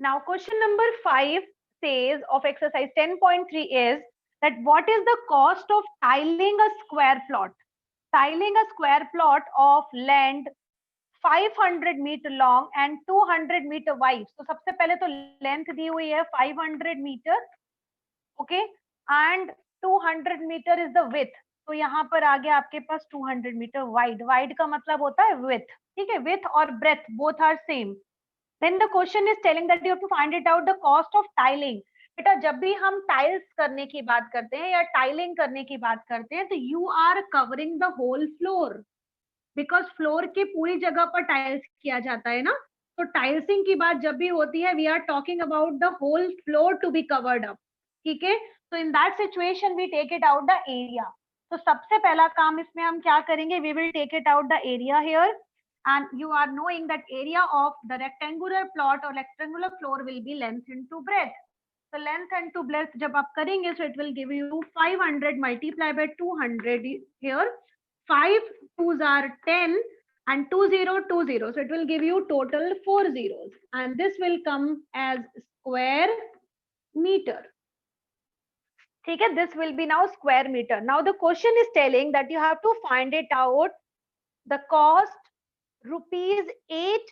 Now question number 5 says of exercise 10.3 is that what is the cost of tiling a square plot? Tiling a square plot of length 500 meter long and 200 meter wide. तो सबसे पहले तो length दी हुई है 500 metre, okay, and 200 metre is the width. तो यहाँ पर आ गया आपके पास 200 मीटर वाइड. वाइड का मतलब होता है विथ, ठीक है. विथ और breadth both are same. Then the question is telling that you have to find it out the cost of tiling. बेटा जब भी हम टाइल्स करने की बात करते हैं या टाइलिंग करने की बात करते हैं तो you are covering the whole floor, because floor की पूरी जगह पर टाइल्स किया जाता है ना. तो टाइल्सिंग की बात जब भी होती है we are talking about the whole floor to be covered up, ठीक है. तो in that situation we take it out the area. तो सबसे पहला काम इसमें हम क्या करेंगे, we will take it out the area here. And you are knowing that area of the rectangular plot or rectangular floor will be length into breadth. So length into breadth जब आप करेंगे so it will give you 500 multiply by 200 here. 5 2s are 10 and 2020, so it will give you total 4 zeros and this will come as square meter. ठीक है, this will be now square meter. Now the question is telling that you have to find it out the cost rupees 8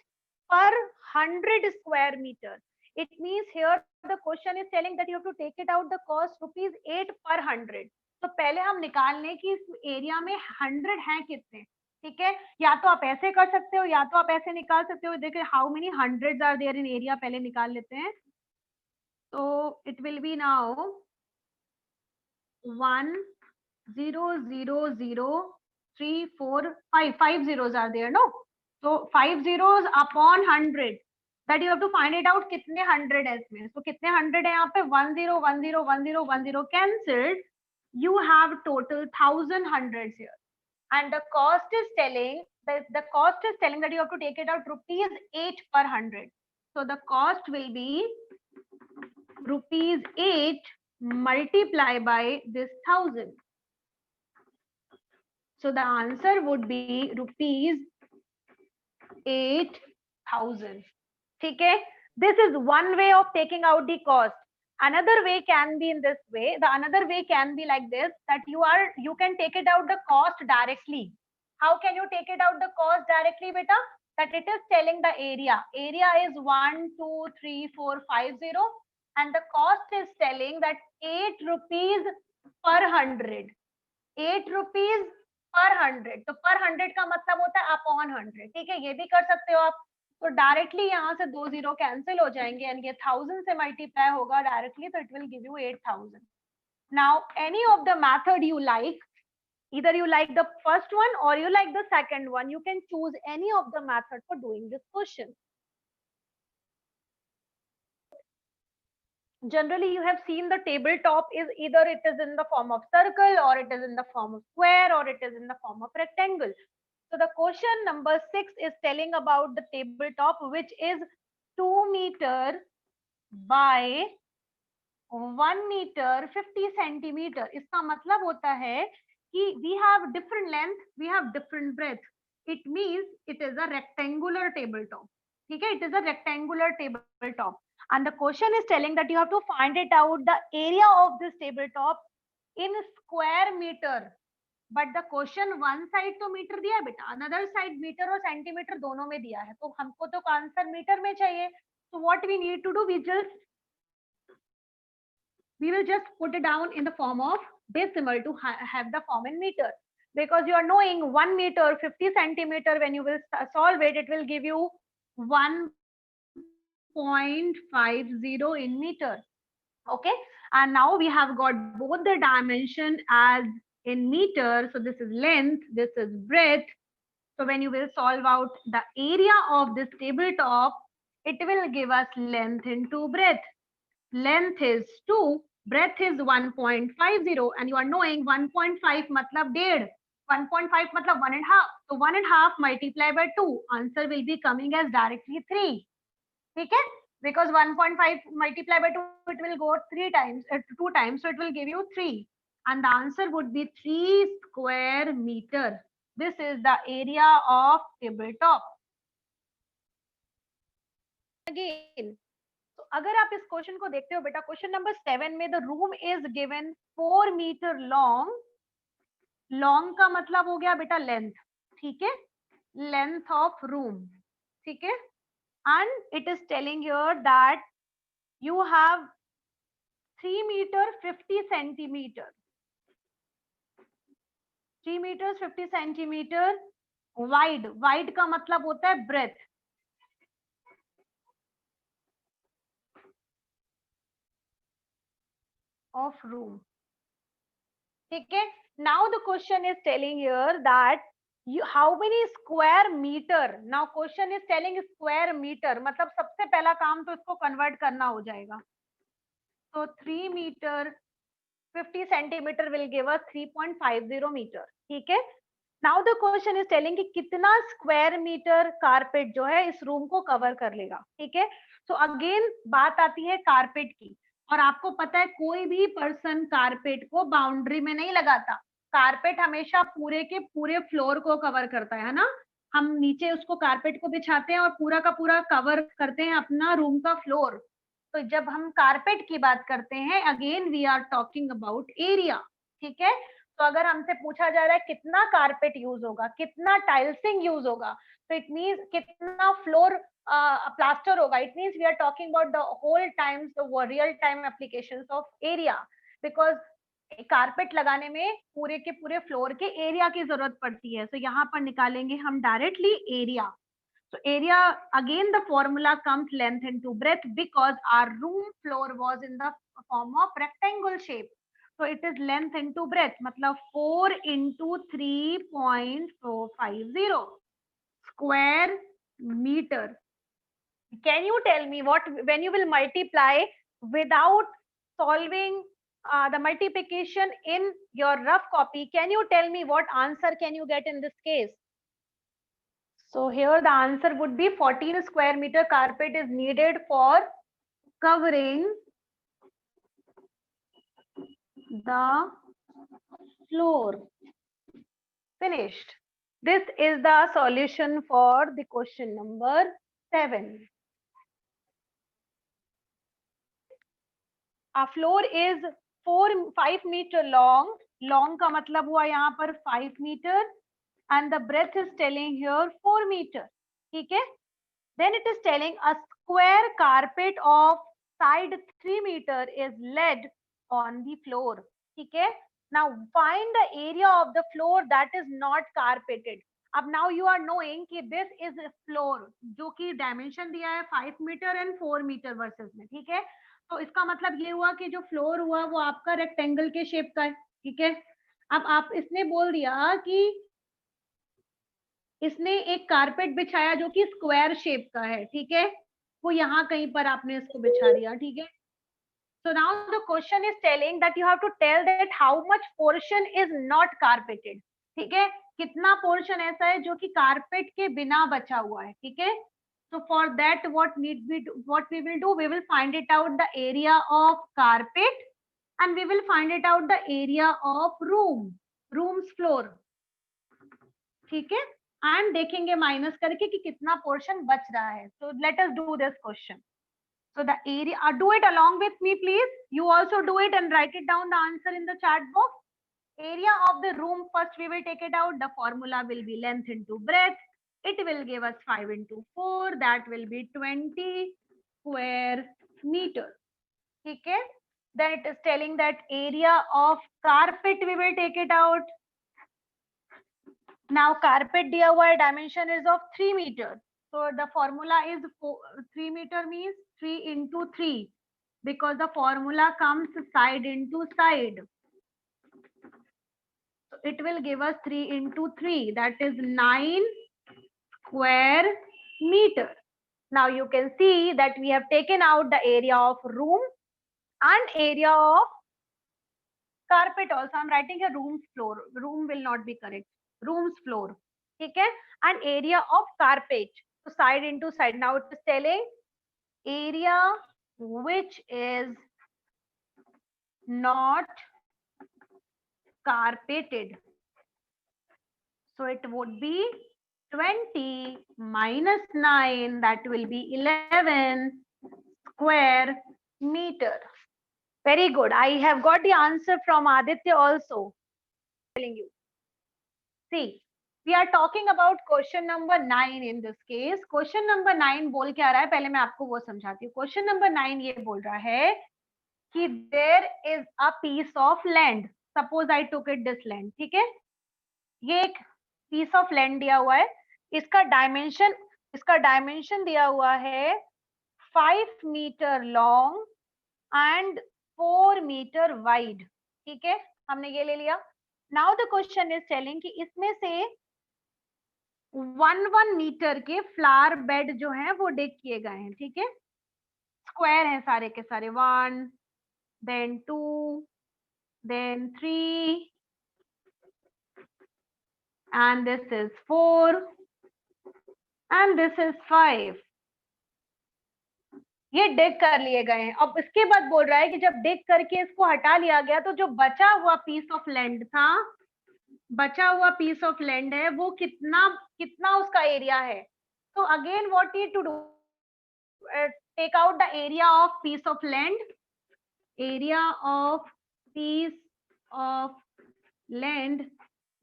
per 100 square meter. It means here the question is telling that you have to take it out the cost rupees 8 per 100. तो पहले हम निकाल लें कि इस area में 100 हैं कितने, ठीक है. या तो आप ऐसे कर सकते हो या तो आप ऐसे निकाल सकते हो. देखिए how many hundreds are there in area, पहले निकाल लेते हैं. तो it will be now 1 0 0 0 3 4 5 5 zeros are there, no. So 5 zeros upon 100 that you have to find it out कितने 100 है इसमें. So कितने 100 है यहाँ पे 1 0 1 0 1 0 1 0 cancelled. You have total 1000 hundreds here and the cost is telling that you have to take it out rupees 8 per 100. So the cost will be rupees 8 multiply by this 1000. So the answer would be rupees 8,000. ठीक है. This is one way of taking out the cost. Another way can be in this way. The another way can be like this, that you can take it out the cost directly. How can you take it out the cost directly, beta? That it is telling the area. Area is 1 2 3 4 5 0 and the cost is telling that 8 rupees per 100. 8 rupees पर 100. तो पर 100 का मतलब होता है upon 100, ठीक है. ये भी कर सकते हो आप. तो डायरेक्टली यहाँ से 2 जीरो कैंसिल हो जाएंगे एंड ये 1000 से मल्टीप्लाई होगा डायरेक्टली, तो it will give you 8000. Now any of the method you like, either you like the first one or you like the second one, you can choose any of the method for doing this question. Generally you have seen the tabletop is either it is in the form of circle or it is in the form of square or it is in the form of rectangle. So the question number 6 is telling about the tabletop which is 2 meter by 1 meter 50 centimeter. इसका मतलब होता है कि we have different length, we have different breadth. It means it is a rectangular tabletop. ठीक है, it is a rectangular tabletop. And the question is telling that you have to find it out the area of this tabletop in square meter. But the question one side तो metre दिया है बेटा, another side metre और centimetre दोनों में दिया है, तो हमको तो आंसर मीटर में चाहिए. So what we need to do, we will just put it down in the form of decimal to have the form in meter, because you are knowing 1 meter 50 centimeter, when you will solve it, it will give you 1.50 in meter. Okay, and now we have got both the dimension as in meter. So this is length, this is breadth. So when you will solve out the area of this tabletop, it will give us length into breadth. Length is 2, breadth is 1.50, and you are knowing 1.5 matlab 1.5, 1.5 matlab 1.5. So 1.5 multiplied by 2, answer will be coming as directly 3. Okay, because 1.5 multiplied by 2, it will go 2 times, so it will give you 3, and the answer would be 3 square meter. This is the area of tabletop. Again, so अगर आप इस question को देखते हो बेटा, question number 7 में the room is given 4 metre long, long का मतलब हो गया बेटा लेंथ, ठीक है, लेंथ ऑफ रूम, ठीक है, and it is telling here that you have 3 meter 50 centimeter, 3 meters 50 centimeter wide, wide का मतलब होता है breadth, of room, ठीक है. Now the question is telling here that how many square meter, now question is telling square meter, मतलब सबसे पहला काम तो इसको कन्वर्ट करना हो जाएगा. तो 3 meter 50 centimeter will give us 3.50 meter, ठीक है. Now the question is telling कि कितना स्क्वायर मीटर कारपेट जो है इस रूम को कवर कर लेगा, ठीक है. सो अगेन बात आती है कारपेट की, और आपको पता है कोई भी पर्सन कारपेट को बाउंड्री में नहीं लगाता. कारपेट हमेशा पूरे के पूरे फ्लोर को कवर करता है ना. हम नीचे उसको कारपेट को बिछाते हैं और पूरा का पूरा कवर करते हैं अपना रूम का फ्लोर. तो जब हम कारपेट की बात करते हैं, again we are talking about area, ठीक है. तो अगर हमसे पूछा जा रहा है कितना कारपेट यूज होगा, कितना टाइल्सिंग यूज होगा, तो इट मींस कितना फ्लोर प्लास्टर होगा, it means we are talking about the whole times the real time applications of area, because carpet लगाने में पूरे के पूरे फ्लोर के एरिया की जरूरत पड़ती है. तो यहाँ पर निकालेंगे हम directly area. So area, again the formula comes length into breadth because our room floor was in the form of rectangle shape. So it is length into breadth, मतलब 4 into 3.450 square meter. Can you tell me what, when you will multiply without solving the multiplication in your rough copy, can you tell me what answer can you get in this case? So here the answer would be 14 square meter carpet is needed for covering the floor. Finished. This is the solution for the question number 7. A floor is 5 meter long. Long का मतलब हुआ यहाँ पर 5 meter and the breadth is telling here 4 meter. ठीक है. Then it is telling a square carpet of side 3 meter is laid on the floor. ठीक है. Now find the area of the floor that is not carpeted. अब now you are knowing कि this is a floor जो कि dimension दिया है 5 meter and 4 meter versus में, ठीक है. तो इसका मतलब ये हुआ कि जो फ्लोर हुआ वो आपका रेक्टेंगल के शेप का है, ठीक है. अब आप इसने बोल दिया कि इसने एक कारपेट बिछाया जो कि स्क्वायर शेप का है, ठीक है. वो यहाँ कहीं पर आपने इसको बिछा दिया, ठीक है. So now the question is telling that you have to tell that how much portion is not carpeted, ठीक है. कितना पोर्शन ऐसा है जो कि कारपेट के बिना बचा हुआ है, ठीक है. So for that what we will do, we will find it out the area of carpet and we will find it out the area of room's floor, ठीक है. एंड देखेंगे माइनस करके कि कितना पोर्शन बच रहा है. So let us do this question. So the area, do it along with me please. You also do it and write it down the answer in the chat box. Area of the room, first we will take it out. The formula will be length into breadth. It will give us 5 into 4. That will be 20 square meter. ठीक है. Then it is telling that area of carpet we will take it out. Now carpet दिया हुआ है, dimension is of 3 meter. So the formula is 3 meter means 3 into 3 because the formula comes side into side. So it will give us 3 into 3, that is 9 square meter. Now you can see that we have taken out the area of room and area of carpet also. I'm writing a room's floor. Room will not be correct. Room's floor. ठीक है. And area of carpet. So side into side. Now it is telling area which is not carpeted. So it would be 20 minus 9, that will be 11 square meter. Very good. I have got the answer from Aditya also. Telling you. See, we are talking about question number 9 in this case. Question number 9 बोल क्या रहा है, पहले मैं आपको वो समझाती हूँ. Question number 9 ये बोल रहा है कि there is a piece of land. Suppose I took it this land. ठीक है, ये एक piece of land दिया हुआ है. इसका डायमेंशन दिया हुआ है 5 metre long and 4 metre wide. ठीक है, हमने ये ले लिया. Now the question is telling कि इसमें से 1 मीटर के फ्लावर बेड जो है वो डिग किए गए हैं. ठीक है, स्क्वायर हैं सारे के सारे. 1, then 2, then 3, and this is 4, and this is 5. ये डिग कर लिए गए हैं. अब इसके बाद बोल रहा है कि जब डिग करके इसको हटा लिया गया तो जो बचा हुआ पीस ऑफ लैंड था, बचा हुआ पीस ऑफ लैंड है वो कितना उसका एरिया है. तो again what need to do, take out the area of piece of land. Area of piece of land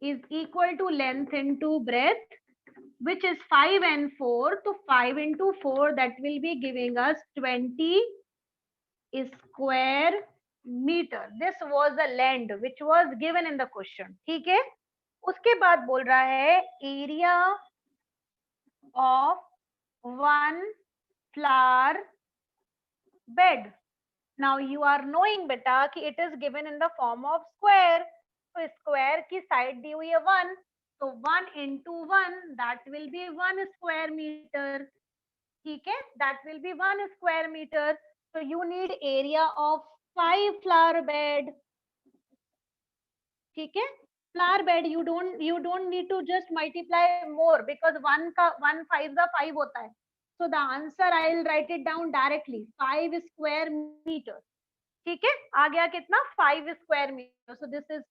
is equal to length into breadth, which is 5 and 4. So 5 into 4, that will be giving us 20 square meter. This was the land which was given in the question. ठीक है, उसके बाद बोल रहा है area of 1 flower bed. Now you are knowing बेटा कि it is given in the form of square. तो स्क्वायर की साइड दी हुई है 1, तो 1 into 1, that will be 1 square meter. ठीक है, that will be 1 square meter. So you need area of 5 flower bed. ठीक है, flower bed you don't need to just multiply more because 1 5 का 5 होता है. So the answer I will write it down directly, 5 square meter. ठीक है, आ गया कितना, 5 square meter. So this is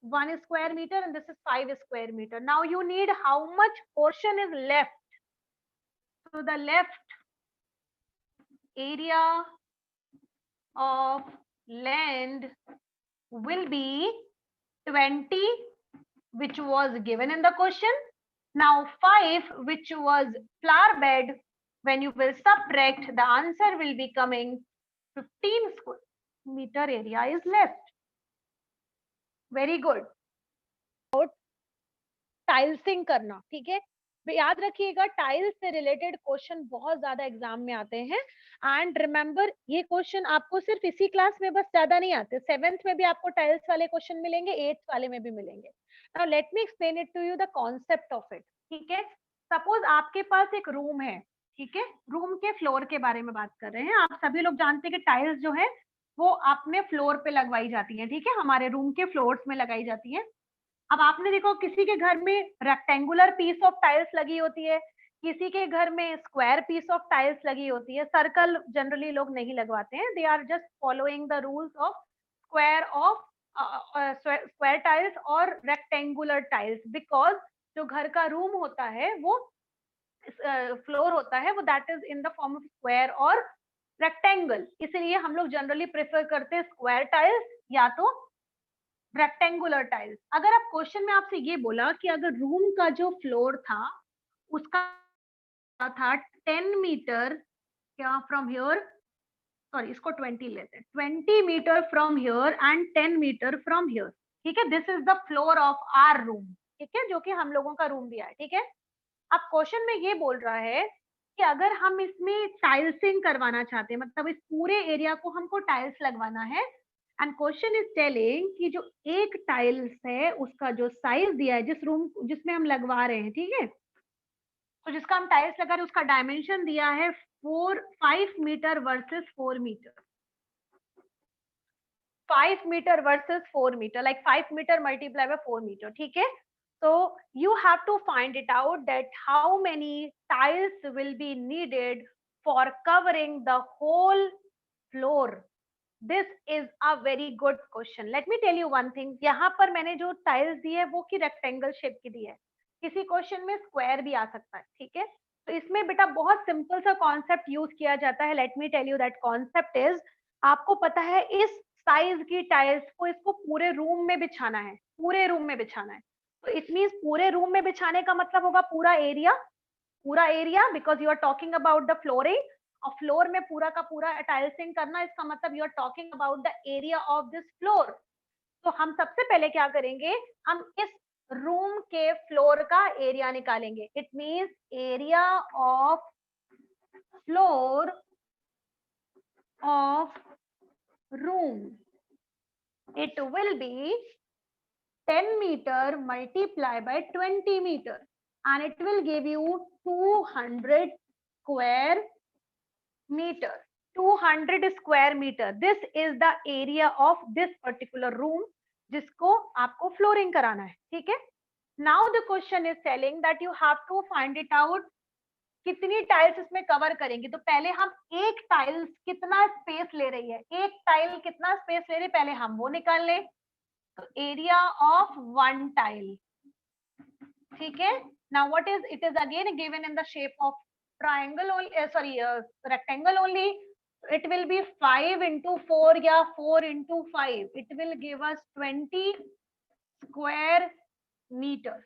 1 square meter and this is 5 square meter. Now you need how much portion is left. So the left area of land will be 20, which was given in the question. Now 5, which was flower bed, when you will subtract, the answer will be coming 15 square meter area is left. Very good. टाइल्सिंग करना. ठीक है, याद रखिएगा tiles से related question बहुत ज्यादा exam में आते हैं. एंड रिमेंबर ये क्वेश्चन आपको सिर्फ इसी क्लास में बस ज्यादा नहीं आते, 7th में भी आपको टाइल्स वाले क्वेश्चन मिलेंगे, 8th वाले में भी मिलेंगे. Now let me explain it to you the concept of it. ठीक है, सपोज आपके पास एक रूम है. ठीक है, रूम के फ्लोर के बारे में बात कर रहे हैं. आप सभी लोग जानते हैं कि टाइल्स जो है वो अपने फ्लोर पे लगवाई जाती है. ठीक है, हमारे रूम के फ्लोर्स में लगाई जाती है. अब आपने देखो किसी के घर में रेक्टेंगुलर पीस ऑफ टाइल्स लगी होती है, किसी के घर में स्क्वायर पीस ऑफ टाइल्स लगी होती है. सर्कल जनरली लोग नहीं लगवाते हैं. They are just following the rules of square tiles और रेक्टेंगुलर टाइल्स, बिकॉज जो घर का रूम होता है वो फ्लोर होता है वो that is in the form of square और रेक्टेंगल. इसलिए हम लोग जनरली प्रेफर करते हैं स्क्वायर टाइल्स या तो रेक्टेंगुलर टाइल्स. अगर आप क्वेश्चन में आपसे ये बोला कि अगर रूम का जो फ्लोर था उसका था 10 मीटर क्या फ्रॉम हियर, सॉरी इसको 20 लेते हैं, 20 metre from here and 10 metre from here. ठीक है, this is the floor of our room. ठीक है, जो कि हम लोगों का रूम भी है. ठीक है, अब क्वेश्चन में ये बोल रहा है कि अगर हम इसमें टाइल्सिंग करवाना चाहते हैं, मतलब इस पूरे एरिया को हमको टाइल्स लगवाना है, एंड क्वेश्चन इज टेलिंग कि जो एक टाइल्स है उसका जो साइज दिया है जिस रूम जिसमें हम लगवा रहे हैं, ठीक है, तो जिसका हम टाइल्स लगा रहे हैं उसका डायमेंशन दिया है 5 metre versus 4 metre. 5 metre versus 4 metre, like 5 metre multiply by 4 metre. ठीक है, so you have to find it out that how many tiles will be needed for covering the whole floor. This is a very good question. Let me tell you one thing. यहाँ पर मैंने जो tiles दी है वो की rectangle shape की दी है, किसी क्वेश्चन में स्क्वायर भी आ सकता है. ठीक है, तो इसमें बेटा बहुत सिंपल सा कॉन्सेप्ट यूज किया जाता है. Let me tell you that concept is, आपको पता है इस साइज की टाइल्स को इसको पूरे रूम में बिछाना है, पूरे रूम में बिछाना है. तो इट मींस पूरे रूम में बिछाने का मतलब होगा पूरा area, because you are talking about the flooring. और फ्लोर में पूरा का पूरा टाइल्सिंग करना, इसका मतलब you are talking about the area of this floor. तो हम सबसे पहले क्या करेंगे, हम इस रूम के फ्लोर का एरिया निकालेंगे. It means area of floor of room, it will be 10 meter multiplied by 20 meter and it will give you 200 square meter. 200 square meter. This is the area of this particular room जिसको आपको flooring कराना है. ठीक है. Now the question is telling that you have to find it out कितनी tiles इसमें cover करेंगे. तो पहले हम एक टाइल्स कितना स्पेस ले रही है, एक टाइल कितना स्पेस ले रही है, पहले हम वो निकाल लें. तो एरिया ऑफ वन टाइल. ठीक है. Now what is it, is again given in the shape of triangle only, sorry rectangle only. It will be 5 into 4 या 4 into 5. It will give us 20 square metre.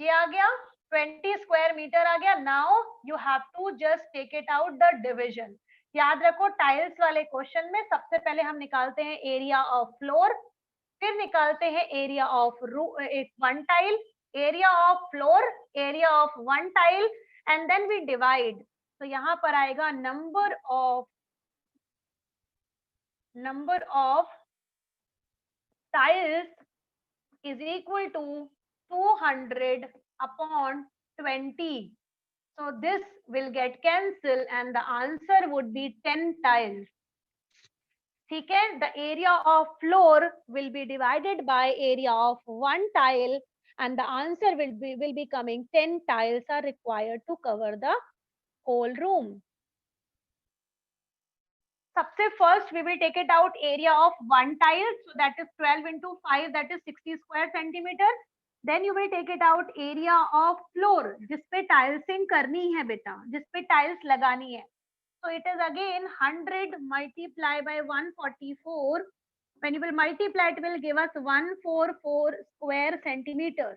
ये आ गया 20 square metre आ गया. Now you have to just take it out the division. याद रखो tiles वाले question में सबसे पहले हम निकालते हैं एरिया ऑफ फ्लोर, फिर निकालते हैं area of one tile, area of floor, area of one tile and then we divide. तो यहाँ पर आएगा number of tiles is equal to 200 upon 20. So this will get cancelled and the answer would be 10 tiles. ठीक है. The area of floor will be divided by area of one tile and the answer will be coming 10 tiles are required to cover the whole room. सबसे first we will take it out area of one tile, so that is 12 into 5, that is 60 square centimeter. Then you will take it out area of floor, जिसपे टाइल्सिंग करनी है बेटा, जिसपे tiles लगानी है. So it is again 100 multiplied by 144. When you will multiply, it will give us 144 square centimeter.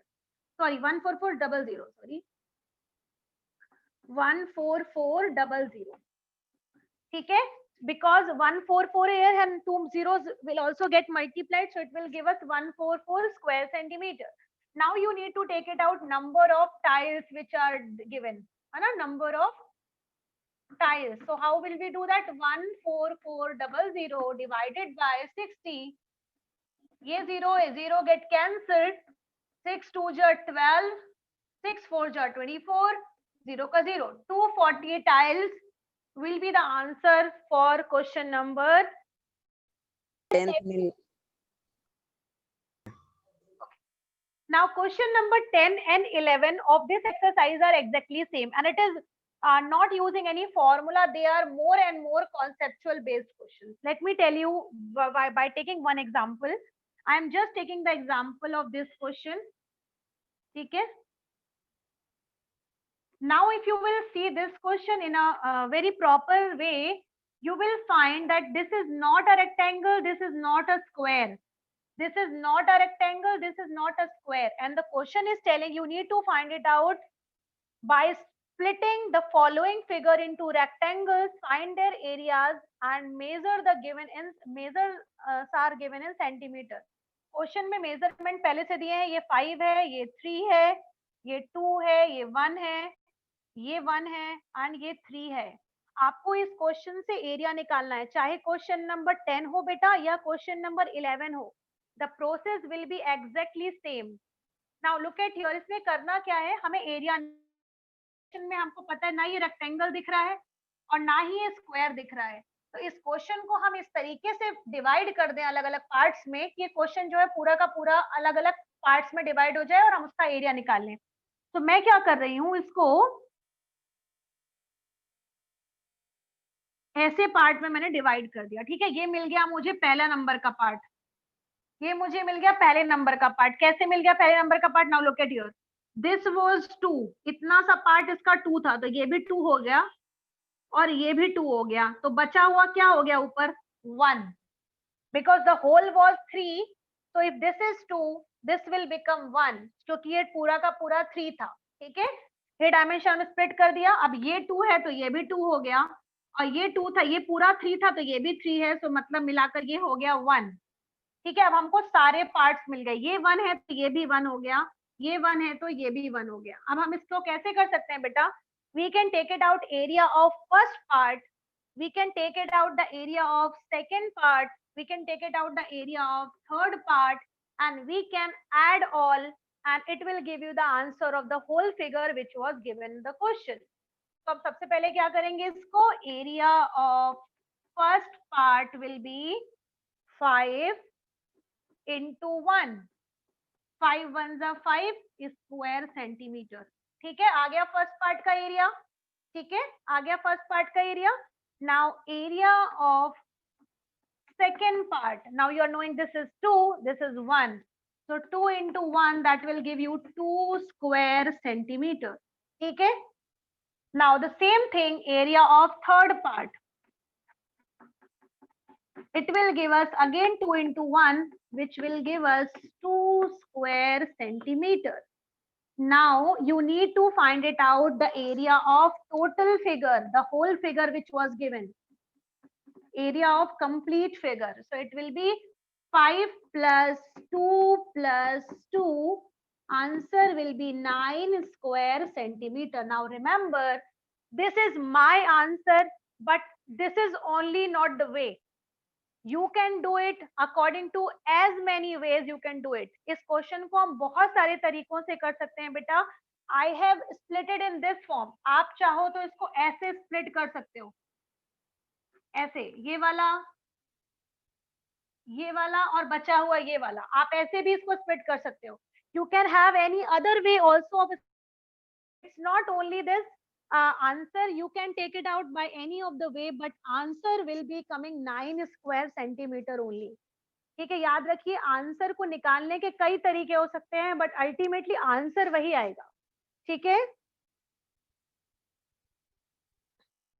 Sorry, 14400. Sorry, 14400. ठीक है. Because 144 here and two zeros will also get multiplied, so it will give us 144 square centimeter. Now you need to take it out number of tiles which are given. Number of tiles. So how will we do that? 14400 divided by 60. ये zero get cancelled. 6 2 ja 12, 6 4 ja 24, 0 का 0. 240 tiles will be the answer for question number 10. Now question number 10 and 11 of this exercise are exactly same, and it is not using any formula. They are more and more conceptual based questions. Let me tell you by taking one example. I am just taking the example of this question. Okay. Now if you will see this question in a very proper way, you will find that this is not a rectangle, this is not a square. This is not a rectangle, this is not a square, and the question is telling you need to find it out by splitting the following figure into rectangles, find their areas and measure the given in are given in centimeter. Question में measurement पहले से दिए हैं. ये 5 है, ये 3 है, ये 2 है, ये 1 है, ये 1 है एंड ये 3 है. आपको इस क्वेश्चन से एरिया निकालना है, चाहे क्वेश्चन नंबर 10 हो बेटा या क्वेश्चन नंबर 11 हो. The process will be exactly same. Now look at here. इसमें करना क्या है, हमें एरिया में हमको पता है ना ये रेक्टेंगल दिख रहा है और ना ही ये स्क्वायर दिख रहा है. तो इस क्वेश्चन को हम इस तरीके से डिवाइड कर दें अलग अलग पार्ट्स में कि ये क्वेश्चन जो है पूरा का पूरा अलग अलग पार्ट्स में डिवाइड हो जाए और हम उसका एरिया निकाल लें. तो मैं क्या कर रही हूँ, इसको ऐसे पार्ट में मैंने डिवाइड कर दिया. ठीक है. ये मिल गया मुझे पहला नंबर का पार्ट, ये मुझे मिल गया पहले नंबर का पार्ट. कैसे मिल गया पहले नंबर का part? Now look at here. This was 2, इतना सा पार्ट इसका 2 था, तो ये भी 2 हो गया और ये भी 2 हो गया, तो बचा हुआ क्या हो गया ऊपर 1, because the whole was 3, so if this is 2 this will become 1, क्योंकि ये पूरा का पूरा 3 था, ठीक है। ये डायमेंशन में स्प्लिट कर दिया, अब ये 2 है तो ये भी 2 हो गया, और ये 2 था, ये पूरा 3 था तो ये भी 3 है, so मतलब मिलाकर ये हो गया 1, ठीक है। अब हमको सारे पार्ट्स मिल गए, ये 1 है तो ये भी 1 हो गया, ये 1 है तो ये भी 1 हो गया। अब हम इसको कैसे कर सकते हैं बेटा, we can take it out area of first part, we can take it out the area of second part, we can take it out the area of third part, and we can add all, and it will give you the answer of the whole figure which was given in the question. तो अब सबसे पहले क्या करेंगे इसको, area of first part will be 5 into 1, 5 1 जा 5 square centimetre, ठीक है। आ गया फर्स्ट पार्ट का एरिया, ठीक है, आ गया फर्स्ट पार्ट का area. Now area of second part, now you are knowing this is 2, this is 1, so 2 into 1 that will give you 2 square centimeter, ठीक है। Now the same thing, area of third part, it will give us again 2 into 1, which will give us 2 square centimeter. Now you need to find it out the area of total figure, the whole figure which was given, area of complete figure. So it will be 5 plus 2 plus 2, answer will be 9 square centimeter. Now remember, this is my answer, but this is only not the way. You can do it according to as many ways you can do it. इस question को हम बहुत सारे तरीकों से कर सकते हैं बेटा। I have split it in this form. आप चाहो तो इसको ऐसे स्प्लिट कर सकते हो, ऐसे, ये वाला और बचा हुआ ये वाला, आप ऐसे भी इसको स्प्लिट कर सकते हो। You can have any other way also of, it's not only this answer, you can take it out by any of the way, but answer will be coming 9 square centimeter only, ठीक है। याद रखिए, answer को निकालने के कई तरीके हो सकते हैं, बट अल्टीमेटली आंसर वही आएगा, ठीक है।